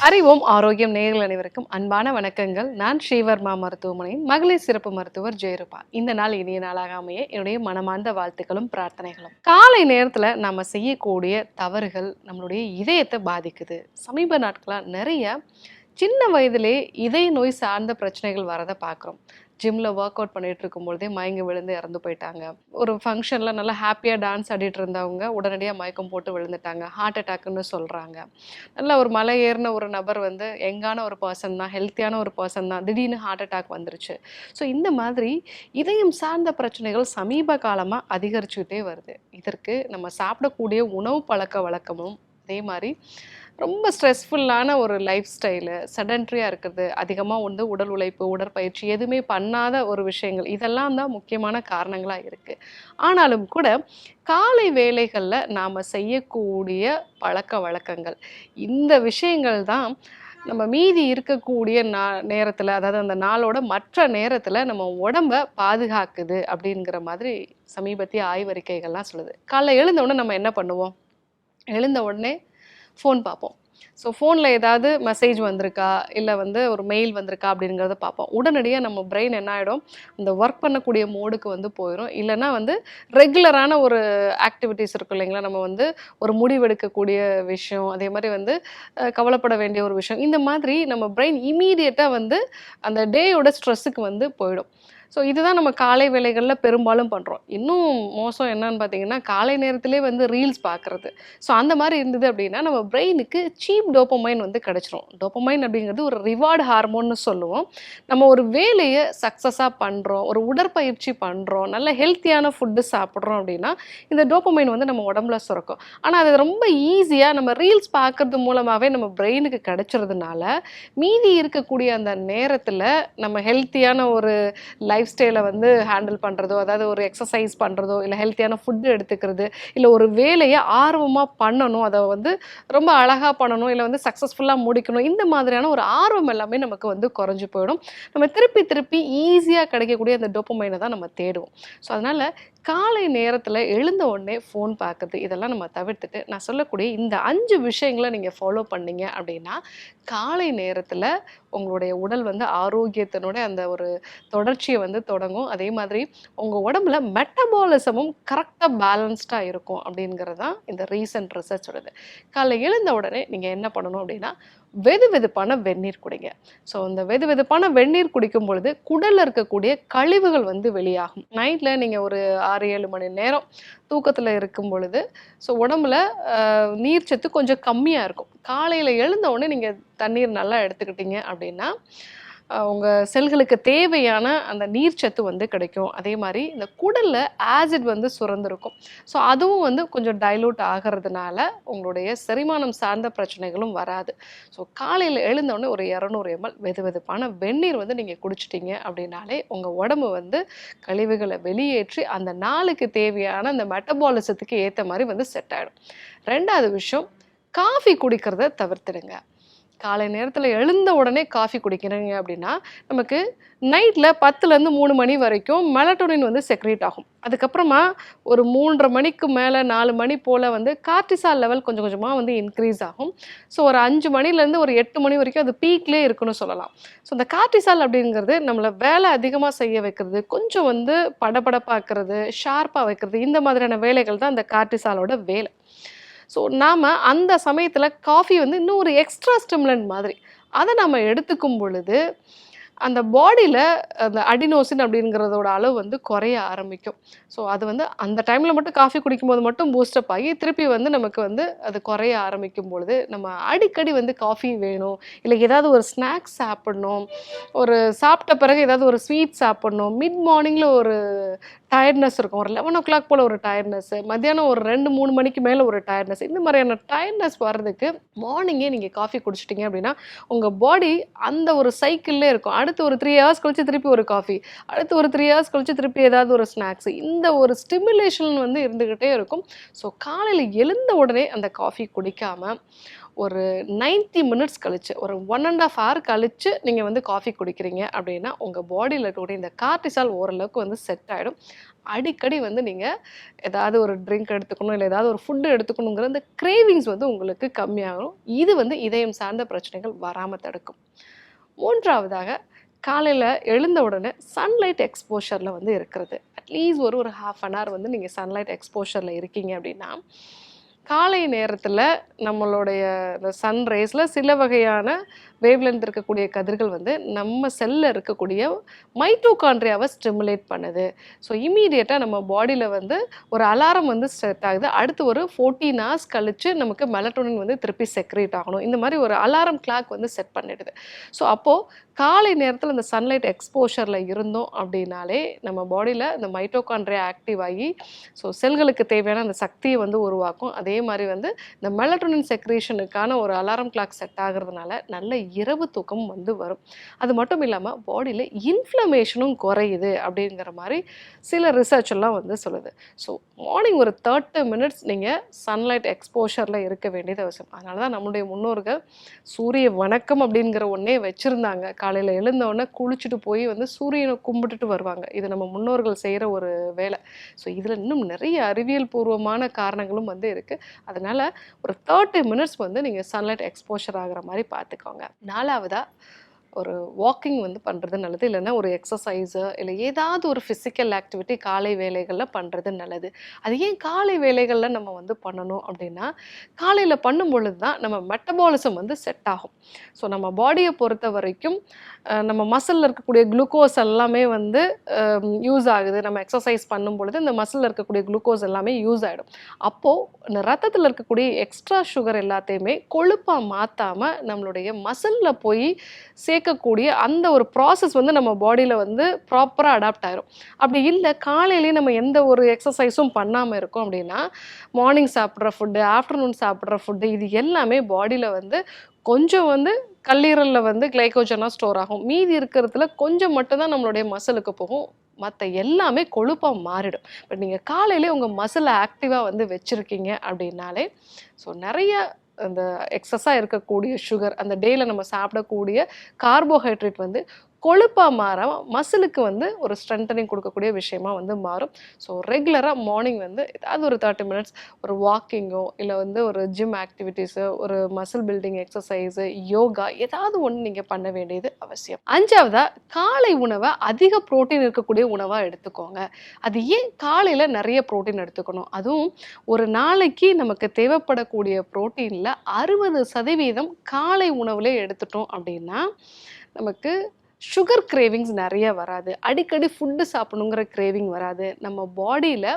அறிவோம் ஆரோக்கியம் நேயர்கள் அனைவருக்கும் அன்பான வணக்கங்கள். நான் ஸ்ரீவர்மா மருத்துவமனையின் மகளிர் சிறப்பு மருத்துவர் ஜெயரூபா. இந்த நாள் இனிய நாளாக அமைய என்னுடைய மனமார்ந்த வாழ்த்துக்களும் பிரார்த்தனைகளும். காலை நேரத்துல நாம செய்யக்கூடிய தவறுகள் நம்மளுடைய இதயத்தை பாதிக்குது. சமீப நாட்களா நிறைய சின்ன வயதிலே இதய நோய் சார்ந்த பிரச்சனைகள் வரதை பார்க்குறோம். ஜிம்ல ஒர்க் அவுட் பண்ணிட்டு இருக்கும்பொழுதே மயங்கி விழுந்து இறந்து போயிட்டாங்க. ஒரு ஃபங்க்ஷன்ல நல்லா ஹாப்பியாக டான்ஸ் ஆடிட்டு இருந்தவங்க உடனடியாக மயக்கம் போட்டு விழுந்துட்டாங்க. ஹார்ட் அட்டாக்னு சொல்கிறாங்க. நல்ல ஒரு மலை ஏறின ஒரு நபர் வந்து யங்கான ஒரு பர்சன் தான், ஹெல்த்தியான ஒரு பர்சன் தான், திடீர்னு ஹார்ட் அட்டாக் வந்துருச்சு. ஸோ இந்த மாதிரி இதயம் சார்ந்த பிரச்சனைகள் சமீப காலமாக அதிகரிச்சுக்கிட்டே வருது. இதற்கு நம்ம சாப்பிடக்கூடிய உணவு பழக்க வழக்கமும் அதே மாதிரி ரொம்ப ஸ்ட்ரெஸ்ஃபுல்லான ஒரு லைஃப் ஸ்டைலு, செடன்ட்ரியாக இருக்கிறது, அதிகமாக வந்து உடல் உழைப்பு, உடற்பயிற்சி எதுவுமே பண்ணாத ஒரு விஷயங்கள், இதெல்லாம் தான் முக்கியமான காரணங்களாக இருக்குது. ஆனாலும் கூட காலை வேளைகளில் நாம் செய்யக்கூடிய பழக்க வழக்கங்கள், இந்த விஷயங்கள் தான் நம்ம மீதி இருக்கக்கூடிய நேரத்தில், அதாவது அந்த நாளோட மற்ற நேரத்தில் நம்ம உடம்பை பாதுகாக்குது அப்படிங்கிற மாதிரி சமீபத்திய ஆய்வறிக்கைகள்லாம் சொல்லுது. காலைல எழுந்த உடனே நம்ம என்ன பண்ணுவோம்? எழுந்த உடனே ஃபோன் பார்ப்போம். ஸோ ஃபோனில் ஏதாவது மெசேஜ் வந்திருக்கா, இல்லை வந்து ஒரு மெயில் வந்திருக்கா அப்படிங்கிறத பார்ப்போம். உடனடியாக நம்ம பிரெயின் என்ன ஆகிடும், இந்த ஒர்க் பண்ணக்கூடிய மோடுக்கு வந்து போயிடும். இல்லைன்னா வந்து ரெகுலரான ஒரு ஆக்டிவிட்டீஸ் இருக்கும் இல்லைங்களா, நம்ம வந்து ஒரு முடிவெடுக்கக்கூடிய விஷயம், அதே மாதிரி வந்து கவலைப்பட வேண்டிய ஒரு விஷயம், இந்த மாதிரி நம்ம பிரெயின் இமீடியட்டாக வந்து அந்த டேயோட ஸ்ட்ரெஸ்ஸுக்கு வந்து போயிடும். ஸோ இதுதான் நம்ம காலை வேளைகளில் பெரும்பாலும் பண்ணுறோம். இன்னும் மோசம் என்னன்னு பார்த்தீங்கன்னா, காலை நேரத்திலே வந்து ரீல்ஸ் பார்க்குறது. ஸோ அந்த மாதிரி இருந்தது அப்படின்னா நம்ம பிரெயினுக்கு சீப் டோப்பமைன் வந்து கிடச்சிரும். டோப்பமைன் அப்படிங்கிறது ஒரு ரிவார்டு ஹார்மோன்னு சொல்லுவோம். நம்ம ஒரு வேலையை சக்ஸஸாக பண்ணுறோம், ஒரு உடற்பயிற்சி பண்ணுறோம், நல்ல ஹெல்த்தியான ஃபுட்டு சாப்பிட்றோம் அப்படின்னா இந்த டோப்பமைன் வந்து நம்ம உடம்புல சுரக்கும். ஆனால் அது ரொம்ப ஈஸியாக நம்ம ரீல்ஸ் பார்க்குறது மூலமாகவே நம்ம பிரெயினுக்கு கிடச்சிறதுனால மீதி இருக்கக்கூடிய அந்த நேரத்தில் நம்ம ஹெல்த்தியான ஒரு லைஃப் ஸ்டைலை வந்து ஹேண்டில் பண்ணுறதோ, அதாவது ஒரு எக்ஸசைஸ் பண்ணுறதோ, இல்லை ஹெல்த்தியான ஃபுட்டு எடுத்துக்கிறது, இல்லை ஒரு வேலையை ஆர்வமாக பண்ணணும், அதை வந்து ரொம்ப அழகாக பண்ணணும், இல்லை வந்து சக்ஸஸ்ஃபுல்லாக முடிக்கணும், இந்த மாதிரியான ஒரு ஆர்வம் எல்லாமே நமக்கு வந்து குறைஞ்சி போயிடும். நம்ம திருப்பி திருப்பி ஈஸியாக கிடைக்கக்கூடிய அந்த டோப்பமைனை தான் நம்ம தேடுவோம். ஸோ அதனால் காலை நேரத்தில் எழுந்த உடனே ஃபோன் பார்க்குறது இதெல்லாம் நம்ம தவிர்த்துட்டு நான் சொல்லக்கூடிய இந்த 5 விஷயங்களை நீங்கள் ஃபாலோ பண்ணீங்க அப்படின்னா காலை நேரத்தில் உங்களுடைய உடல் வந்து ஆரோக்கியத்தினோட அந்த ஒரு தொடர்ச்சியை வந்து தொடங்கும். அதே மாதிரி உங்கள் உடம்புல மெட்டபாலிசமும் கரெக்டாக பேலன்ஸ்டாக இருக்கும் அப்படிங்கிறது தான் இந்த ரீசன்ட் ரிசர்ச் சொல்லுது. காலை எழுந்த உடனே நீங்கள் என்ன பண்ணணும் அப்படின்னா வெது வெதுப்பான வெந்நீர் குடிங்க. ஸோ இந்த வெது வெதுப்பான வெந்நீர் குடிக்கும் பொழுது குடலில் இருக்கக்கூடிய கழிவுகள் வந்து வெளியாகும். நைட்டில் நீங்கள் ஒரு 6-7 மணி நேரம் தூக்கத்தில் இருக்கும் பொழுது ஸோ உடம்புல நீர்ச்சத்து கொஞ்சம் கம்மியாக இருக்கும். காலையில் எழுந்த உடனே நீங்கள் தண்ணீர் நல்லா எடுத்துக்கிட்டீங்க அப்படின்னா உங்கள் செல்களுக்கு தேவையான அந்த நீர்ச்சத்து வந்து கிடைக்கும். அதே மாதிரி இந்த குடலில் ஆசிட் வந்து சுரந்திருக்கும். ஸோ அதுவும் வந்து கொஞ்சம் டைலூட் ஆகிறதுனால உங்களுடைய செரிமானம் சார்ந்த பிரச்சனைகளும் வராது. ஸோ காலையில் எழுந்தோடனே ஒரு 200 ml வெது வெதுப்பான வெந்நீர் வந்து நீங்கள் குடிச்சிட்டிங்க அப்படின்னாலே உங்கள் உடம்பு வந்து கழிவுகளை வெளியேற்றி அந்த நாளுக்கு தேவையான அந்த மெட்டபாலிசத்துக்கு ஏற்ற மாதிரி வந்து செட் ஆகிடும். 2வது விஷயம், காஃபி குடிக்கிறத தவிர்த்துடுங்க. காலை நேரத்தில் எழுந்த உடனே காஃபி குடிக்கிறீங்க அப்படின்னா நமக்கு நைட்டில் 10லேருந்து 3 மணி வரைக்கும் மெலட்டோனின் வந்து செக்ரேட் ஆகும். அதுக்கப்புறமா ஒரு 3:30 மணிக்கு மேலே 4 மணி போல் வந்து கார்டிசால் லெவல் கொஞ்சம் கொஞ்சமாக வந்து இன்க்ரீஸ் ஆகும். ஸோ ஒரு 5 மணிலேருந்து ஒரு 8 மணி வரைக்கும் அது பீக்லேயே இருக்குன்னு சொல்லலாம். ஸோ இந்த கார்டிசால் அப்படிங்கிறது நம்மளை வேலை அதிகமாக செய்ய வைக்கிறது, கொஞ்சம் வந்து படபடப்பாக்குறது, ஷார்ப்பாக வைக்கிறது, இந்த மாதிரியான வேலைகள் தான் அந்த கார்டிசாலோட வேலை. ஸோ நாம் அந்த சமயத்தில் காஃபி வந்து இன்னும் ஒரு எக்ஸ்ட்ரா ஸ்டிமுலண்ட் மாதிரி அதை நம்ம எடுத்துக்கும் பொழுது அந்த பாடியில் அந்த அடினோசின் அப்படிங்கிறதோட அளவு வந்து குறைய ஆரம்பிக்கும். ஸோ அது வந்து அந்த டைமில் மட்டும் காஃபி குடிக்கும்போது மட்டும் பூஸ்டப் ஆகி திருப்பி வந்து நமக்கு வந்து அது குறைய ஆரம்பிக்கும் பொழுது நம்ம அடிக்கடி வந்து காஃபி வேணும், இல்லை ஏதாவது ஒரு ஸ்நாக்ஸ் சாப்பிடணும், ஒரு சாப்பிட்ட பிறகு ஏதாவது ஒரு ஸ்வீட் சாப்பிடணும், மிட் மார்னிங்கில் ஒரு டயர்ட்னஸ் இருக்கும், ஒரு 11 o'clock போல் ஒரு டயர்ட்னஸ்ஸு, மத்தியானம் ஒரு 2-3 மணிக்கு மேலே ஒரு டயர்ட்னஸ், இந்த மாதிரியான டயர்ட்னஸ் வர்றதுக்கு மார்னிங்கே நீங்கள் காஃபி குடிச்சிட்டிங்க அப்படின்னா உங்கள் பாடி அந்த ஒரு சைக்கிள்லே இருக்கும். அடுத்து ஒரு 3 hours கழிச்சு திருப்பி ஒரு காஃபி, அடுத்து ஒரு 3 hours கழிச்சு திருப்பி ஏதாவது ஒரு ஸ்நாக்ஸ், இந்த ஒரு ஸ்டிமுலேஷன் வந்து இருந்துக்கிட்டே இருக்கும். ஸோ காலையில் எழுந்த உடனே அந்த காஃபி குடிக்காமல் ஒரு 90 மினிட்ஸ் கழிச்சு, ஒரு 1½ ஹவர் கழிச்சு நீங்கள் வந்து காஃபி குடிக்கிறீங்க அப்படின்னா, உங்கள் பாடியில் இருக்கக்கூடிய இந்த கார்டிசால் ஓரளவுக்கு வந்து செட் ஆகிடும். அடிக்கடி வந்து நீங்கள் ஏதாவது ஒரு ட்ரிங்க் எடுத்துக்கணும், இல்லை ஏதாவது ஒரு ஃபுட்டு எடுத்துக்கணுங்கிற அந்த கிரேவிங்ஸ் வந்து உங்களுக்கு கம்மியாகும். இது வந்து இதயம் சார்ந்த பிரச்சனைகள் வராமல் தடுக்கும். 3வதாக காலையில் எழுந்த உடனே சன்லைட் எக்ஸ்போஷரில் வந்து இருக்கிறது. அட்லீஸ்ட் ஒரு 1/2 அன் ஹவர் வந்து நீங்கள் சன்லைட் எக்ஸ்போஷரில் இருக்கீங்க அப்படின்னா, காலை நேரத்தில் நம்மளுடைய இந்த சன்ரைஸில் சில வகையான வேவ்லென்த் இருக்கக்கூடிய கதிர்கள் வந்து நம்ம செல்லில் இருக்கக்கூடிய மைட்டோகாண்ட்ரியாவை ஸ்டிமுலேட் பண்ணுது. ஸோ இம்மீடியட்டாக நம்ம பாடியில் வந்து ஒரு அலாரம் வந்து செட் ஆகுது. அடுத்து ஒரு 14 ஹவர்ஸ் கழித்து நமக்கு மெலட்டோனின் வந்து திருப்பி செக்ரேட் ஆகணும். இந்த மாதிரி ஒரு அலாரம் கிளாக் வந்து செட் பண்ணிடுது. ஸோ அப்போது காலை நேரத்தில் இந்த சன்லைட் எக்ஸ்போஷரில் இருந்தோம் அப்படின்னாலே நம்ம பாடியில் இந்த மைட்டோகாண்ட்ரியா ஆக்டிவ் ஆகி ஸோ செல்களுக்கு தேவையான அந்த சக்தியை வந்து உருவாக்கும். அதே மாதிரி வந்து இந்த மெலட்டோனின் செக்ரேஷனுக்கான ஒரு அலாரம் கிளாக் செட் ஆகிறதுனால நல்ல இரவு தூக்கம் வந்து வரும். அது மட்டும் இல்லாமல் பாடியில் இன்ஃப்ளமேஷனும் குறையுது அப்படிங்கிற மாதிரி சில ரிசர்ச் எல்லாம் வந்து சொல்லுது. ஸோ மார்னிங் ஒரு 30 மினிட்ஸ் நீங்கள் சன்லைட் எக்ஸ்போஷரில் இருக்க வேண்டியது அவசியம். அதனால தான் நம்முடைய முன்னோர்கள் சூரிய வணக்கம் அப்படிங்கிற ஒன்றே வச்சுருந்தாங்க. காலையில் எழுந்தவுடனே குளிச்சுட்டு போய் வந்து சூரியனை கும்பிட்டுட்டு வருவாங்க. இது நம்ம முன்னோர்கள் செய்கிற ஒரு வேலை. ஸோ இதில் இன்னும் நிறைய அறிவியல் பூர்வமான காரணங்களும் வந்து இருக்குது. அதனால் ஒரு 30 மினிட்ஸ் வந்து நீங்கள் சன்லைட் எக்ஸ்போஷர் ஆகிற மாதிரி பார்த்துக்கோங்க. 4வதாக ஒரு வாக்கிங் வந்து பண்ணுறது நல்லது. இல்லைன்னா ஒரு எக்ஸசைஸு இல்லை ஏதாவது ஒரு ஃபிசிக்கல் ஆக்டிவிட்டி காலை வேளைகளில் பண்ணுறது நல்லது. அது ஏன் காலை வேளைகளில் நம்ம வந்து பண்ணணும் அப்படின்னா, காலையில் பண்ணும் பொழுது தான் நம்ம மெட்டபாலிசம் வந்து செட் ஆகும். ஸோ நம்ம பாடியை பொறுத்த வரைக்கும் நம்ம மசிலில் இருக்கக்கூடிய குளுக்கோஸ் எல்லாமே வந்து யூஸ் ஆகுது. நம்ம எக்ஸசைஸ் பண்ணும் பொழுது இந்த மசிலில் இருக்கக்கூடிய குளுக்கோஸ் எல்லாமே யூஸ் ஆகிடும். அப்போது இந்த ரத்தத்தில் இருக்கக்கூடிய எக்ஸ்ட்ரா சுகர் எல்லாத்தையுமே கொழுப்பாக மாற்றாமல் நம்மளுடைய மசிலில் போய் சேர்க்கக்கூடிய அந்த ஒரு ப்ராசஸ் வந்து நம்ம பாடியில் வந்து ப்ராப்பராக அடாப்ட் ஆகிரும். அப்படி இல்லை காலையிலேயே நம்ம எந்த ஒரு எக்ஸசைஸும் பண்ணாமல் இருக்கோம் அப்படின்னா, மார்னிங் சாப்பிட்ற ஃபுட்டு, ஆஃப்டர்நூன் சாப்பிட்ற ஃபுட்டு இது எல்லாமே பாடியில் வந்து கொஞ்சம் வந்து கல்லீரலில் வந்து கிளைக்கோஜனாக ஸ்டோர் ஆகும். மீதி இருக்கிறதுல கொஞ்சம் மட்டும்தான் நம்மளுடைய மசிலுக்கு போகும். மற்ற எல்லாமே கொழுப்பாக மாறிடும். பட் நீங்கள் காலையிலே உங்கள் மசிலை ஆக்டிவாக வந்து வச்சுருக்கீங்க அப்படின்னாலே ஸோ நிறைய அந்த எக்ஸஸாக இருக்கக்கூடிய சுகர், அந்த டேயில் நம்ம சாப்பிடக்கூடிய கார்போஹைட்ரேட் வந்து கொழுப்பாக மாறாமல் மசிலுக்கு வந்து ஒரு ஸ்ட்ரென்தனிங் கொடுக்கக்கூடிய விஷயமா வந்து மாறும். ஸோ ரெகுலராக மார்னிங் வந்து ஏதாவது ஒரு 30 மினிட்ஸ் ஒரு வாக்கிங்கோ இல்லை வந்து ஒரு ஜிம் ஆக்டிவிட்டீஸோ ஒரு மசில் பில்டிங் எக்ஸசைஸு யோகா ஏதாவது ஒன்று நீங்கள் பண்ண வேண்டியது அவசியம். 5வதாக காலை உணவை அதிக புரோட்டீன் இருக்கக்கூடிய உணவாக எடுத்துக்கோங்க. அது ஏன் காலையில் நிறைய புரோட்டீன் எடுத்துக்கணும்? ஒரு நாளைக்கு நமக்கு தேவைப்படக்கூடிய புரோட்டீனில் 60% காலை உணவுலே எடுத்துட்டோம் அப்படின்னா நமக்கு சுகர் கிரேவிங்ஸ் நிறைய வராது. அடிக்கடி ஃபுட்டு சாப்பிடணுங்கிற கிரேவிங் வராது. நம்ம பாடியில்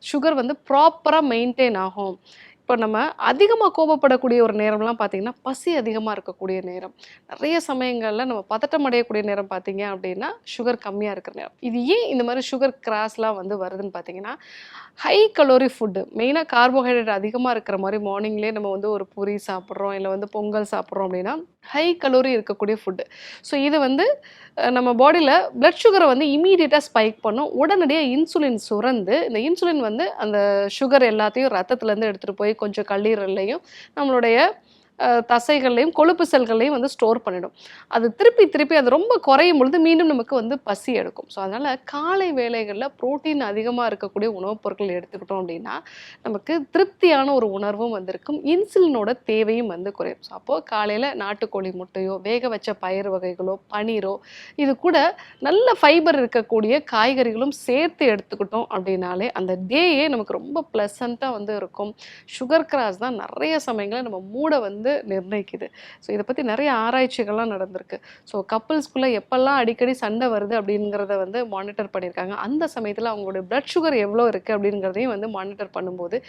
சுகர் வந்து ப்ராப்பராக மெயின்டைன் ஆகும். இப்போ நம்ம அதிகமாக கோபப்படக்கூடிய ஒரு நேரம்லாம் பார்த்திங்கன்னா பசி அதிகமாக இருக்கக்கூடிய நேரம். நிறைய சமயங்களில் நம்ம பதட்டம் அடையக்கூடிய நேரம் பார்த்திங்க அப்படின்னா சுகர் கம்மியாக இருக்கிற நேரம். இது ஏன் இந்த மாதிரி சுகர் கிராஸ்லாம் வந்து வருதுன்னு பார்த்திங்கன்னா, ஹை கலோரி ஃபுட்டு மெயினாக கார்போஹைட்ரேட் அதிகமாக இருக்கிற மாதிரி மார்னிங்லேயே நம்ம வந்து ஒரு பூரி சாப்பிட்றோம் இல்லை வந்து பொங்கல் சாப்பிட்றோம் அப்படின்னா ஹை கலோரி இருக்கக்கூடிய ஃபுட்டு. ஸோ இது வந்து நம்ம பாடியில் பிளட் சுகரை வந்து இமீடியட்டாக ஸ்பைக் பண்ணும். உடனடியாக இன்சுலின் சுரந்து இந்த இன்சுலின் வந்து அந்த சுகர் எல்லாத்தையும் ரத்தத்துலேருந்து எடுத்துகிட்டு போய் கொஞ்சம் கல்லீரல்லையும் நம்மளுடைய தசைகள்லையும் கொழுப்பு செல்கள்லையும் வந்து ஸ்டோர் பண்ணிடும். அது திருப்பி அது ரொம்ப குறையும் பொழுது மீண்டும் நமக்கு வந்து பசி எடுக்கும். ஸோ அதனால் காலை வேளைகளில் புரோட்டீன் அதிகமாக இருக்கக்கூடிய உணவுப் பொருட்கள் எடுத்துக்கிட்டோம் அப்படின்னா நமக்கு திருப்தியான ஒரு உணர்வும் வந்திருக்கும். இன்சுலினோட தேவையும் வந்து குறையும். ஸோ அப்போது காலையில் நாட்டுக்கோழி முட்டையோ வேக வச்ச பயிர் வகைகளோ பனீரோ இது கூட நல்ல ஃபைபர் இருக்கக்கூடிய காய்கறிகளும் சேர்த்து எடுத்துக்கிட்டோம் அப்படின்னாலே அந்த டேயே நமக்கு ரொம்ப ப்ளசண்ட்டாக வந்து இருக்கும். சுகர் கிராஸ் தான் நிறைய சமயங்களில் நம்ம மூடை வந்து நிர்ணயிக்குது. ஸோ இதை பற்றி நிறைய ஆராய்ச்சிகள்லாம் நடந்திருக்கு. ஸோ கப்புள்ஸ்குள்ளே எப்பெல்லாம் அடிக்கடி சண்டை வருது அப்படிங்கிறத வந்து மானிட்டர் பண்ணியிருக்காங்க. அந்த சமயத்தில் அவங்களுடைய பிளட் சுகர் எவ்வளோ இருக்குது அப்படிங்கிறதையும் வந்து மானிட்டர் பண்ணும்போது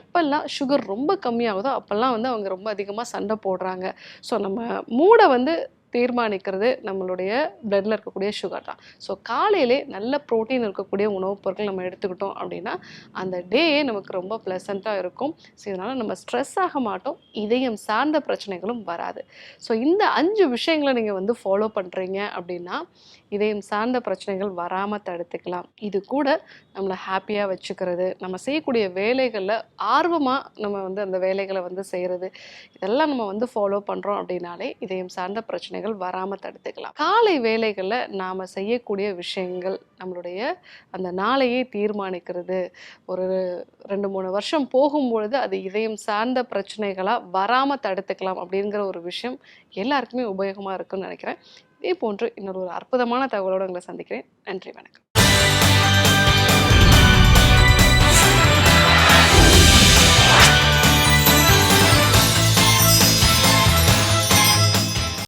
எப்பெல்லாம் சுகர் ரொம்ப கம்மியாகுதோ அப்போல்லாம் வந்து அவங்க ரொம்ப அதிகமாக சண்டை போடுறாங்க. ஸோ நம்ம மூடை வந்து தீர்மானிக்கிறது நம்மளுடைய பிளட்டில் இருக்கக்கூடிய சுகர் தான். ஸோ காலையிலே நல்ல ப்ரோட்டீன் இருக்கக்கூடிய உணவுப் பொருட்கள் நம்ம எடுத்துக்கிட்டோம் அப்படின்னா அந்த டே நமக்கு ரொம்ப ப்ளசண்ட்டாக இருக்கும். ஸோ இதனால் நம்ம ஸ்ட்ரெஸ் ஆக மாட்டோம். இதயம் சார்ந்த பிரச்சனைகளும் வராது. ஸோ இந்த 5 விஷயங்களை நீங்கள் வந்து ஃபாலோ பண்ணுறீங்க அப்படின்னா இதயம் சார்ந்த பிரச்சனைகள் வராமல் தடுத்துக்கலாம். இது கூட நம்மளை ஹாப்பியாக வச்சுக்கிறது, நம்ம செய்யக்கூடிய வேலைகளில் ஆர்வமாக நம்ம வந்து அந்த வேலைகளை வந்து செய்கிறது, இதெல்லாம் நம்ம வந்து ஃபாலோ பண்ணுறோம் அப்படின்னாலே இதயம் சார்ந்த பிரச்சனைகள் வராமல் தடுத்துக்கலாம். காலை வேலைகளில் நாம் செய்யக்கூடிய விஷயங்கள் நம்மளுடைய அந்த நாளையே தீர்மானிக்கிறது. ஒரு 2-3 வருஷம் போகும்பொழுது அது இதயம் சார்ந்த பிரச்சனைகளாக வராமல் தடுத்துக்கலாம் அப்படிங்கிற ஒரு விஷயம் எல்லாருக்குமே உபயோகமாக இருக்குன்னு நினைக்கிறேன். இதே போன்று இன்னொரு ஒரு அற்புதமான தகவலோடு உங்களை சந்திக்கிறேன். நன்றி, வணக்கம்.